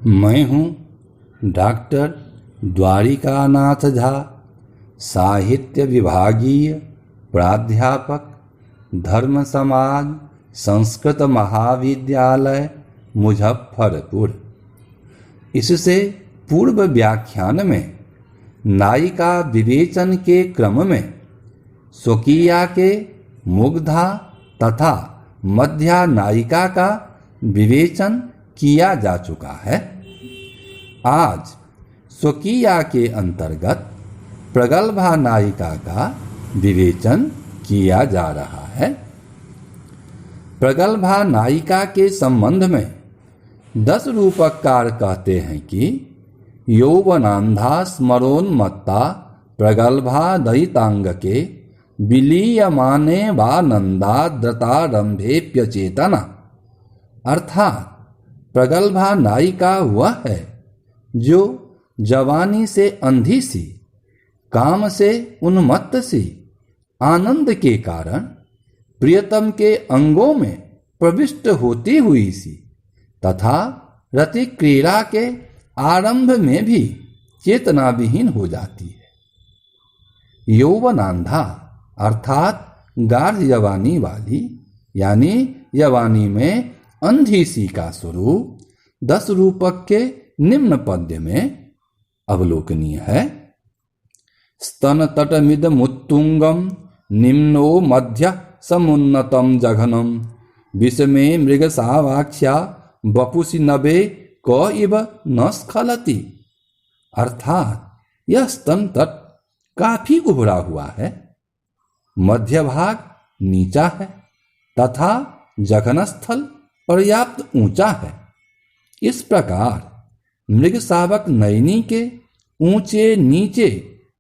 मैं हूँ डॉक्टर द्वारिकानाथ झा, साहित्य विभागीय प्राध्यापक, धर्म समाज संस्कृत महाविद्यालय मुजफ्फरपुर। इससे पूर्व व्याख्यान में नायिका विवेचन के क्रम में स्वकीया के मुग्धा तथा मध्या नायिका का विवेचन किया जा चुका है। आज स्वकीया के अंतर्गत प्रगल्भा नायिका का विवेचन किया जा रहा है। प्रगल्भा नायिका के संबंध में 10 रूपकार कहते हैं कि यौवनांधा स्मरोन्मत्ता प्रगल्भा दयितांग के विलीयमाने वानंदाद्रतारंभेप्यचेतना, अर्थात प्रगल्भा नायिका वह है जो जवानी से अंधी सी, काम से उन्मत्त सी, आनंद के कारण प्रियतम के अंगों में प्रविष्ट होती हुई सी तथा रति क्रीड़ा के आरंभ में भी चेतना विहीन हो जाती है। यौवनांधा अर्थात गाढ़ यवानी वाली, यानी यवानी में अंधी सी का स्वरूप 10 रूपक के निम्न पद्य में अवलोकनीय है। स्तन तटमिद मुत्तुंगम निम्नो मध्य समुन्नतम जघनम विषमे मृग सावाक्ष्या वपुषि नभे क इव न स्खलति, अर्थात यह स्तन तट काफी उभरा हुआ है, मध्य भाग नीचा है तथा जघन स्थल पर्याप्त ऊंचा है। इस प्रकार मृग सावक नयनी के ऊंचे नीचे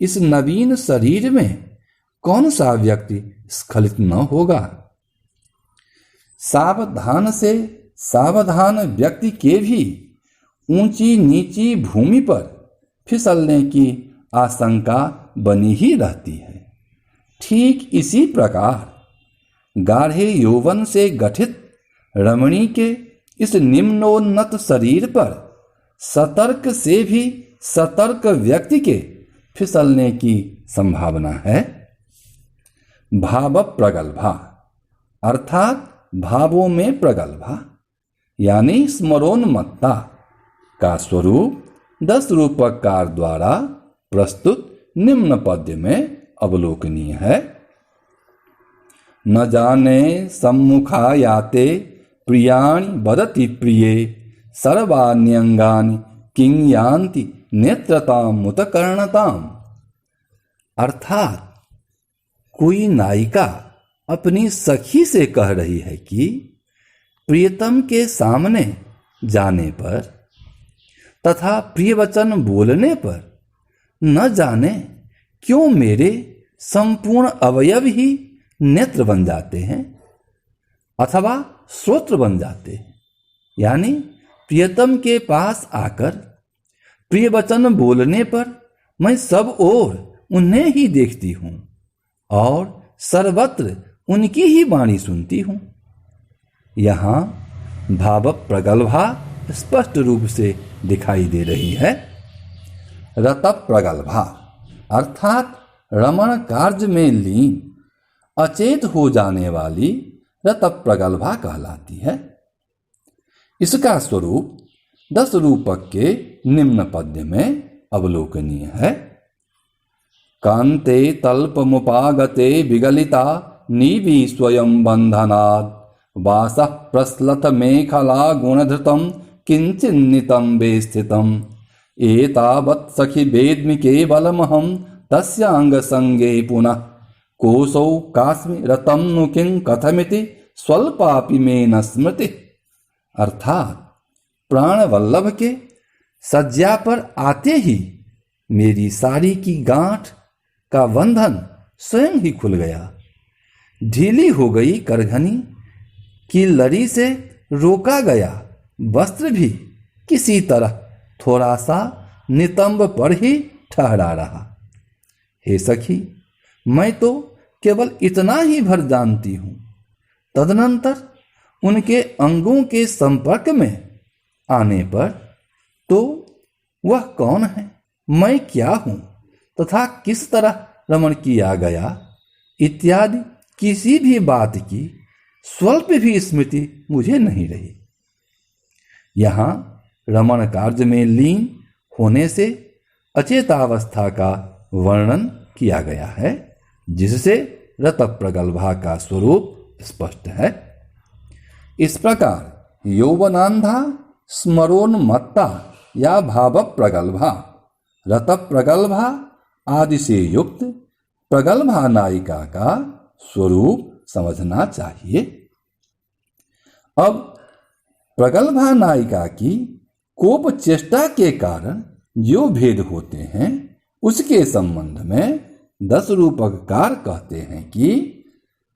इस नवीन शरीर में कौन सा व्यक्ति स्खलित न होगा। सावधान से सावधान व्यक्ति के भी ऊंची नीची भूमि पर फिसलने की आशंका बनी ही रहती है। ठीक इसी प्रकार गाढ़े यौवन से गठित रमणी के इस निम्नोन्नत शरीर पर सतर्क से भी सतर्क व्यक्ति के फिसलने की संभावना है। भाव प्रगल्भा अर्थात भावों में प्रगल्भा यानी स्मरोन्मत्ता का स्वरूप 10 रूपकार द्वारा प्रस्तुत निम्न पद्य में अवलोकनीय है। न जाने सम्मुखायाते प्रियाणि वदति प्रिये सर्वाण्यंगानि किं यान्ति नेत्रताम मुतकर्णताम, अर्थात कोई नायिका अपनी सखी से कह रही है कि प्रियतम के सामने जाने पर तथा प्रिय वचन बोलने पर न जाने क्यों मेरे संपूर्ण अवयव ही नेत्र बन जाते हैं अथवा श्रोत्र बन जाते हैं, यानी प्रियतम के पास आकर प्रिय वचन बोलने पर मैं सब ओर उन्हें ही देखती हूं और सर्वत्र उनकी ही वाणी सुनती हूं। यहां भाव प्रगल्भा स्पष्ट रूप से दिखाई दे रही है। रत प्रगल्भा अर्थात रमण कार्य में लीन अचेत हो जाने वाली रत प्रगल्भा कहलाती है। इसका स्वरूप 10 रूपक के निम्न पद्य में अवलोकनीय है। कांते तल्पमुपागते विगलिता नीवि स्वयं बंधनात् वासः प्रस्लत मेखला गुणधृतं किंचिन्नितं वे स्थितम् एतावत् सखि वेद्मि केवलमहं तस्यांग संगे पुनः कोसौ कास्मि रतं नु किं कथमिति स्वल्पापि मे न स्मृति, अर्थात प्राण वल्लभ के सज्जा पर आते ही मेरी साड़ी की गांठ का बंधन स्वयं ही खुल गया, ढीली हो गई करघनी की लड़ी से रोका गया वस्त्र भी किसी तरह थोड़ा सा नितंब पर ही ठहरा रहा। हे सखी, मैं तो केवल इतना ही भर जानती हूं, तदनंतर उनके अंगों के संपर्क में आने पर तो वह कौन है, मैं क्या हूं तथा किस तरह रमण किया गया इत्यादि किसी भी बात की स्वल्प भी स्मृति मुझे नहीं रही। यहाँ रमण कार्य में लीन होने से अचेतावस्था का वर्णन किया गया है, जिससे रत प्रगल्भा का स्वरूप स्पष्ट है। इस प्रकार यौवनांधा स्मरोन्मत्ता या भाव प्रगल्भा, रत प्रगल्भा आदि से युक्त प्रगल्भा नायिका का स्वरूप समझना चाहिए। अब प्रगल्भा नायिका की कोप चेष्टा के कारण जो भेद होते हैं उसके संबंध में 10 रूपकार कहते हैं कि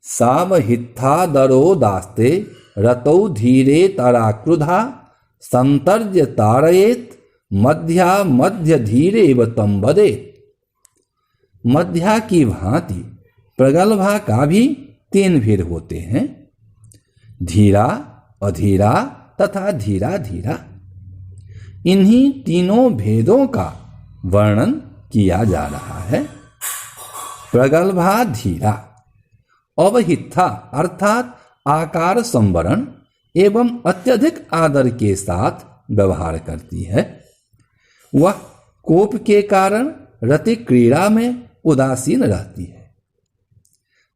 सावहित्थादरो दास्ते रतौ धीरे तराक्रुधा संतर्य तारयेत मध्या मध्य धीरे तम वदेत। मध्या की भांति प्रगल्भा का भी 3 भेद होते हैं, धीरा, अधीरा तथा धीरा धीरा। इन्हीं तीनों भेदों का वर्णन किया जा रहा है। प्रगल्भा धीरा अवहित्था अर्थात आकार संवरण एवं अत्यधिक आदर के साथ व्यवहार करती है। वह कोप के कारण रति क्रीड़ा में उदासीन रहती है।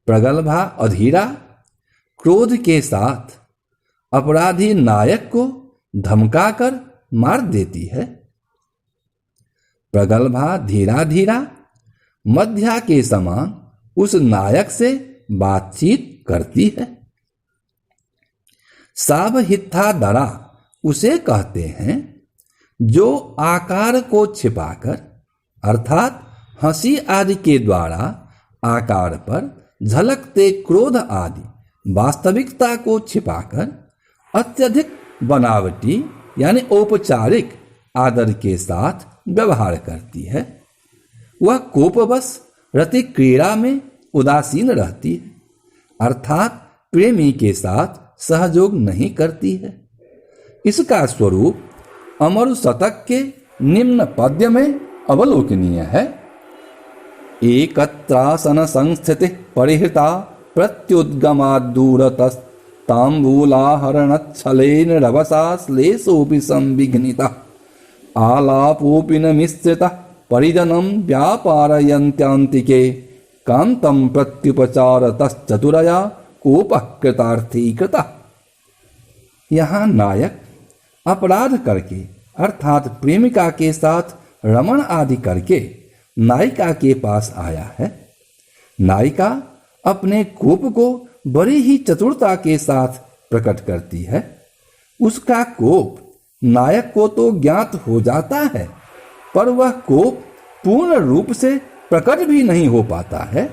प्रगल्भा अधीरा क्रोध के साथ अपराधी नायक को धमकाकर मार देती है। प्रगल्भा धीरा धीरा मध्या के समान उस नायक से बातचीत करती है। सावहित्था दरा उसे कहते हैं जो आकार को छिपाकर अर्थात हंसी आदि के द्वारा आकार पर झलकते क्रोध आदि वास्तविकता को छिपाकर अत्यधिक बनावटी यानी औपचारिक आदर के साथ व्यवहार करती है। वह कोपवश रति क्रीड़ा में उदासीन रहती है अर्थात प्रेमी के साथ सहयोग नहीं करती है। इसका स्वरूप अमर शतक के निम्न पद्य में अवलोकनीय है। एकत्रासन संस्थिति परिहृता प्रत्युद्गमाद्दूरतस्ताम्बूलाहरणच्छलेन रवसा श्लेषोऽपि संविघ्नितः आलापोऽपि न मिश्रितः परिजनं व्यापारयन्त्यान्तिके कान्तं प्रत्युपचारतश्चतुरया कोपः कृतार्थीकृतः। यहाँ नायक अपराध करके अर्थात प्रेमिका के साथ रमण आदि करके नायिका के पास आया है। नायिका अपने कोप को बड़ी ही चतुरता के साथ प्रकट करती है। उसका कोप नायक को तो ज्ञात हो जाता है, पर वह कोप पूर्ण रूप से प्रकट भी नहीं हो पाता है।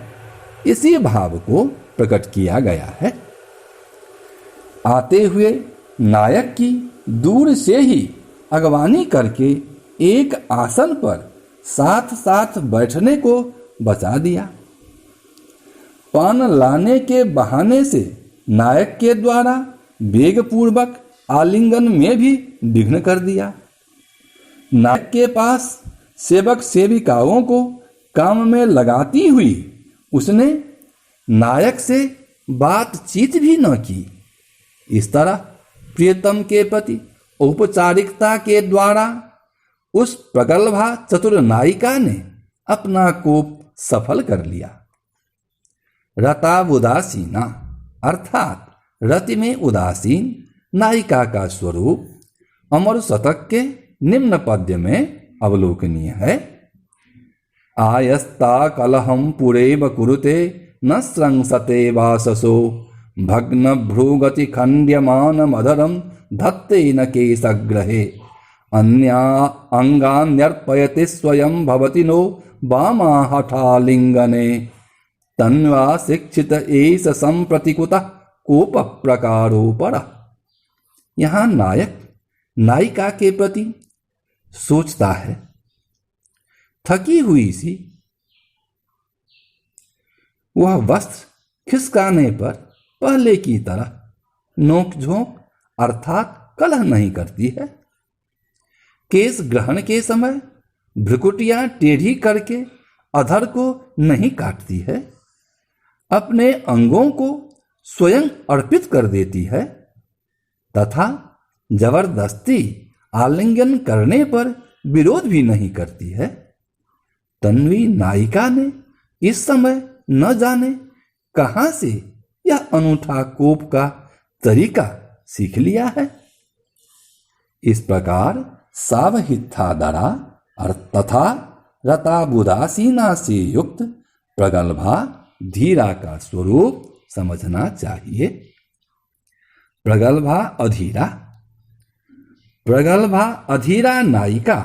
इसी भाव को प्रकट किया गया है। आते हुए नायक की दूर से ही अगवानी करके एक आसन पर साथ साथ बैठने को बचा दिया। पान लाने के बहाने से नायक के द्वारा वेगपूर्वक आलिंगन में भी विघ्न कर दिया। नायक के पास सेवक सेविकाओं को काम में लगाती हुई उसने नायक से बातचीत भी न की। इस तरह प्रियतम के प्रति औपचारिकता के द्वारा उस प्रगल्भा चतुर नायिका ने अपना कोप सफल कर लिया। रतावुदासीना अर्थात रति में उदासीन नायिका का स्वरूप अमर शतक के निम्न पद्य में अवलोकनीय है। आयस्ता कलहम पुरेव कुरुते न स्रंसते वाससो भग्न भ्रूगति खंड्यमान मधरम धत्ते न केशग्रहे अन्या अंगान्यर्पयति स्वयं भवति नो वामा हठालिंगने तन्वा शिक्षित एष संप्रतिकुतः कोप प्रकारोपर। यहाँ नायक नायिका के प्रति सोचता है। थकी हुई सी वह वस्त्र खिसकाने पर पहले की तरह नोकझोंक अर्थात कलह नहीं करती है। केश ग्रहण के समय भ्रुकुटियां टेढ़ी करके अधर को नहीं काटती है। अपने अंगों को स्वयं अर्पित कर देती है तथा जबरदस्ती आलिंगन करने पर विरोध भी नहीं करती है। तन्वी नायिका ने इस समय न जाने कहां से यह अनूठा कोप का तरीका सीख लिया है। इस प्रकार सावहित्थादरा तथा रताबुदासीना से युक्त प्रगल्भा धीरा का स्वरूप समझना चाहिए। प्रगल्भा अधीरा। प्रगल्भा अधीरा नायिका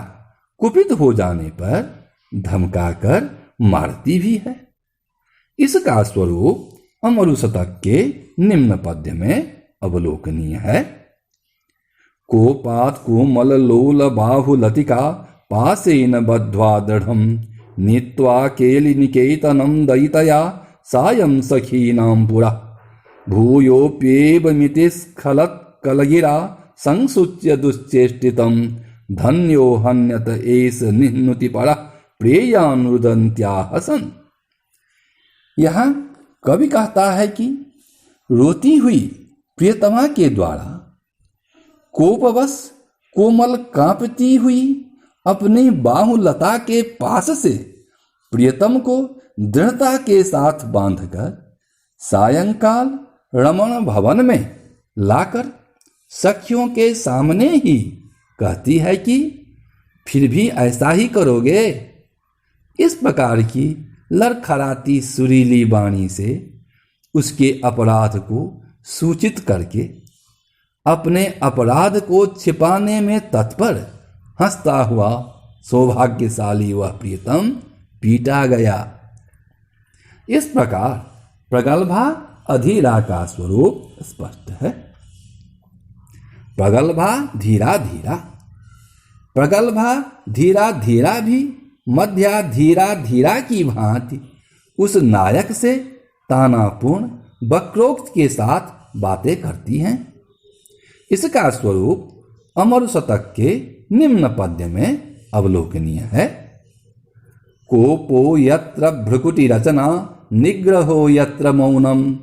कुपित हो जाने पर धमकाकर मारती भी है। इसका स्वरूप अमरु शतक के निम्न पद्य में अवलोकनीय है। कोपात कोमल लोल बाहुलतिका पासेन बद्ध्वा दृढ़ं नीत्वा केलिनिकेतनं दयितया सायं सखीनां पुरा भूयोप्येवमिति स्खलत् कलगिरा संसूच्य दुश्चेष्टितं धन्यो हन्यत एष निह्नुति परः प्रेयानुरुदन्त्या हसन्। यहाँ कवि कहता है कि रोती हुई प्रियतमा के द्वारा कोपवश कोमल कांपती हुई अपनी बाहुलता के पास से प्रियतम को दृढ़ता के साथ बांधकर सायंकाल रमण भवन में लाकर सखियों के सामने ही कहती है कि फिर भी ऐसा ही करोगे। इस प्रकार की लड़खड़ाती सुरीली वाणी से उसके अपराध को सूचित करके अपने अपराध को छिपाने में तत्पर हंसता हुआ सौभाग्यशाली वह प्रियतम पीटा गया। इस प्रकार प्रगल्भा अधीरा का स्वरूप स्पष्ट है। प्रगल्भा धीरा धीरा। प्रगल्भा धीरा धीरा भी मध्या धीरा धीरा की भांति उस नायक से तानापूर्ण वक्रोक्त के साथ बातें करती हैं। इसका स्वरूप अमर शतक के निम्न पद्य में अवलोकनीय है। कोपो यत्र भ्रुकुटी रचना निग्रहो यत्र मौनम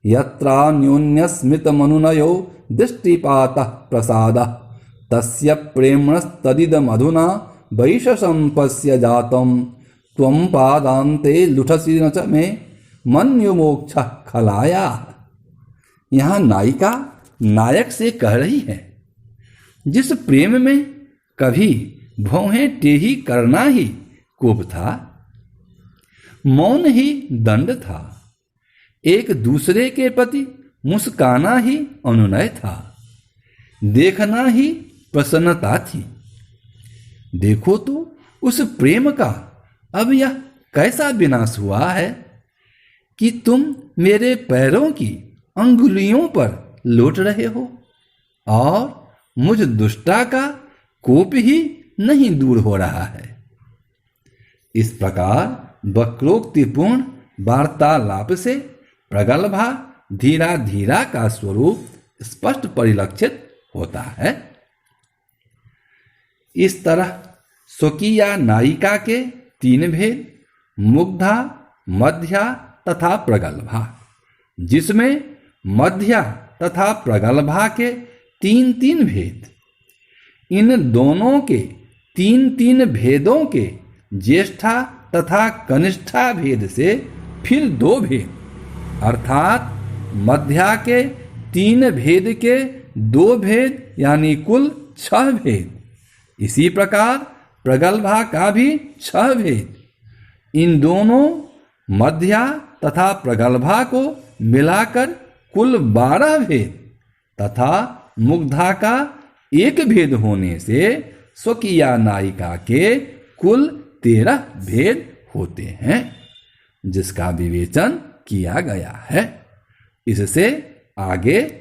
यत्रान्योन्यस्मितमनुनयो दृष्टिपातः प्रसादः तस्य प्रेम्णस्तदिदमधुना वैशसं पश्य जातं त्वं पादान्ते लुठसि न च मे मन्युमोक्षः खलाया। यहाँ नायिका नायक से कह रही है, जिस प्रेम में कभी भौहें टेढ़ी करना ही कोप था, मौन ही दंड था, एक दूसरे के प्रति मुस्काना ही अनुनय था, देखना ही प्रसन्नता थी। देखो तो उस प्रेम का अब यह कैसा विनाश हुआ है कि तुम मेरे पैरों की अंगुलियों पर लौट रहे हो और मुझ दुष्टा का कोप ही नहीं दूर हो रहा है। इस प्रकार वक्रोक्तिपूर्ण वार्तालाप से प्रगल्भा धीरा धीरा का स्वरूप स्पष्ट परिलक्षित होता है। इस तरह स्वकीया नायिका के तीन भेद मुग्धा, मध्या तथा प्रगल्भा, जिसमें मध्या तथा प्रगल्भा के तीन तीन भेद, इन दोनों के तीन तीन भेदों के ज्येष्ठा तथा कनिष्ठा भेद से फिर दो भेद, अर्थात मध्या के तीन भेद के दो भेद यानी कुल 6 भेद। इसी प्रकार प्रगल्भा का भी 6 भेद। इन दोनों मध्या तथा प्रगल्भा को मिलाकर कुल 12 भेद तथा मुग्धा का एक भेद होने से स्वकीया नायिका के कुल 13 भेद होते हैं, जिसका विवेचन किया गया है। इससे आगे